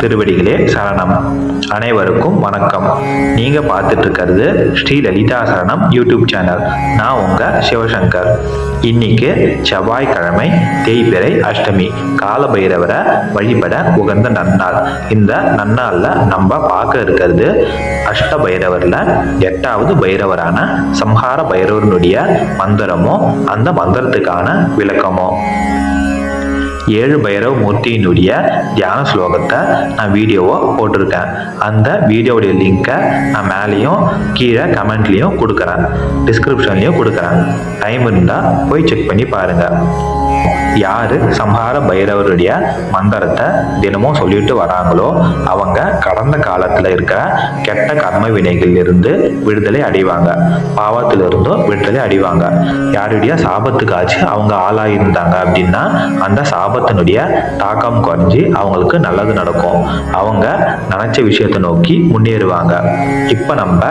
திருவடிகளே சரணம். அனைவருக்கும் வணக்கம். நீங்க பார்த்துட்டு இருக்கிறது ஸ்ரீ லலிதா சரணம் யூடியூப் சேனல். நான் உங்க சிவசங்கர். இன்னைக்கு செவ்வாய்க்கிழமை, தேய்பிறை அஷ்டமி, கால பைரவரை வழிபட உகந்த நன்னாள். இந்த நன்னாள்ல நம்ம பார்க்க இருக்கிறது அஷ்ட பைரவர்ல 8வது பைரவரான சம்ஹார பைரவனுடைய மந்திரமோ அந்த மந்திரத்துக்கான விளக்கமோ. 7 பைரவ மூர்த்தியினுடைய தியான ஸ்லோகத்தை நான் வீடியோவை போட்டிருக்கேன். அந்த வீடியோடைய லிங்கை நான் மேலேயும் கீழே கமெண்ட்லேயும் கொடுக்குறேன், டிஸ்கிரிப்ஷன்லேயும் கொடுக்குறேன். டைம் இருந்தால் போய் செக் பண்ணி பாருங்கள். யார் சம்ஹார பைரவருடைய மந்திரத்தை தினமும் சொல்லிட்டு வராங்களோ அவங்க கடந்த காலத்தில் இருக்க கெட்ட கர்ம வினைகளிலிருந்து விடுதலை அடைவாங்க, பாவத்திலிருந்தும் விடுதலை அடைவாங்க. யாருடைய சாபத்துக்காச்சு அவங்க ஆளாயிருந்தாங்க அப்படின்னா அந்த சாபத்தினுடைய தாக்கம் குறைஞ்சி அவங்களுக்கு நல்லது நடக்கும். அவங்க நினைச்ச விஷயத்தை நோக்கி முன்னேறுவாங்க. இப்போ நம்ம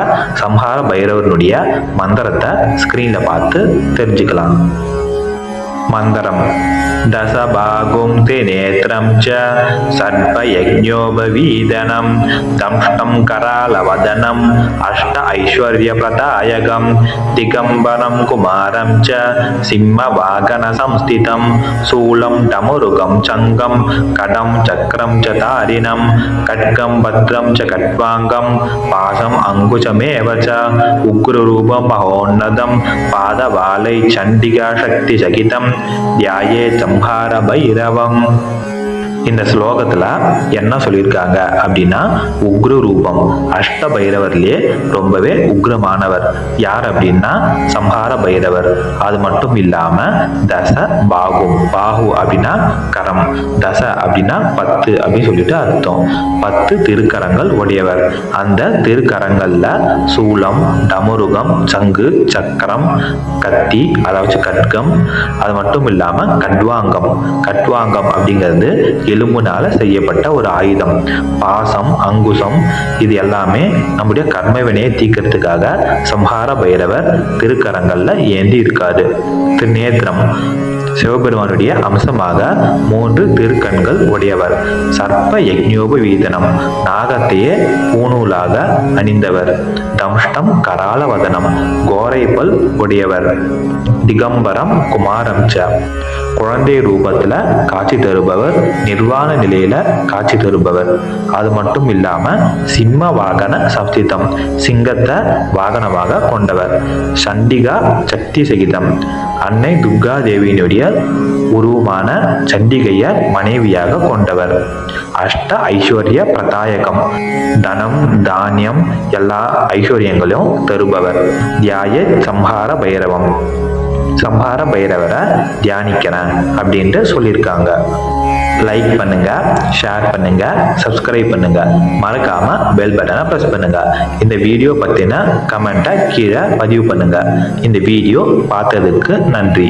சம்ஹார பைரவனுடைய மந்திரத்தை ஸ்கிரீன்ல பார்த்து தெரிஞ்சுக்கலாம். மந்திரம். தசபாகும் திநேத்ரம் ச சர்ப்பயஜ்ஞோபவீதனம் தம்ஷ்டம் கராலவதனம் அஷ்ட ஐஸ்வர்ய பிரதாயகம் திகம்பரம் குமாரம் ச சிம்மவாகன சம்ஸ்திதம் சூலம் டமுருகம் சங்கம் கடம் சக்கரம் ச தாரிணம் கட்கம் பத்ரம் ச கட்வாங்கம் பாசம் அங்குசமேவ ச உக்ரரூபம் மகோன்னதம் பாதவாலை சண்டிகா சக்தி சகிதம் தியாயே சம்ஹார பைரவம். இந்த ஸ்லோகத்துல என்ன சொல்லியிருக்காங்க அப்படின்னா, உக்ர ரூபம், அஷ்ட பைரவர்லயே ரொம்பவே உக்ரமானவர் யார் அப்படின்னா சம்ஹார பைரவர். அது மட்டும் இல்லாம தச பாகு, பாகு அப்படின்னா கரம், தச அப்படின்னா 10 அப்படின்னு சொல்லிட்டு அர்த்தம். 10 திருக்கரங்கள் உடையவர். அந்த திருக்கரங்கள்ல சூலம், டமுருகம், சங்கு, சக்கரம், கத்தி அதாவது கட்கம், அது மட்டும் இல்லாம கட்வாங்கம். கட்வாங்கம் அப்படிங்கிறது எலும்புனால செய்யப்பட்ட ஒரு ஆயுதம். பாசம், அங்குசம், இது எல்லாமே நம்முடைய கர்மவினையை தீக்கிறதுக்காக சம்ஹார பைரவர் திருக்கரங்கள்ல ஏந்தி இருக்காது. திருநேத்திரம், சிவபெருமானுடைய அம்சமாக 3 திருக்கண்கள் உடையவர். சர்ப்ப யஜ்ஞோபவீதனம், நாகத்தையே பூணூலாக அணிந்தவர். தம்ஷ்டம் கராலவதனம், கோரைப்பல் உடையவர். திகம்பரம் குமாரம் ச, குழந்தை ரூபத்துல காட்சி தருபவர், நிர்வாண நிலையில காட்சி தருபவர். அது மட்டும் இல்லாம சிம்ம வாகன சப்திதம், சிங்கத்தை வாகனமாக கொண்டவர். சண்டிகா சக்தி சகிதம், அன்னை துர்கா தேவியினுடைய உருவமான சண்டிகைய மனைவியாக கொண்டவர். அஷ்ட ஐஸ்வர்ய பிரதாயகம், தனம் தானியம் எல்லா ஐஸ்வர்யங்களையும் தருபவர். தியாய சம்ஹார பைரவம், சம்ஹார பைரவரை தியானிக்கிறேன் அப்படின்ட்டு சொல்லியிருக்காங்க. லைக் பண்ணுங்க, ஷேர் பண்ணுங்க, சப்ஸ்கிரைப் பண்ணுங்க, மறக்காம பெல் பட்டனை பிரஸ் பண்ணுங்க. இந்த வீடியோ பத்தின கமெண்ட்டை கீழே பதிவு பண்ணுங்க. இந்த வீடியோ பார்த்ததுக்கு நன்றி.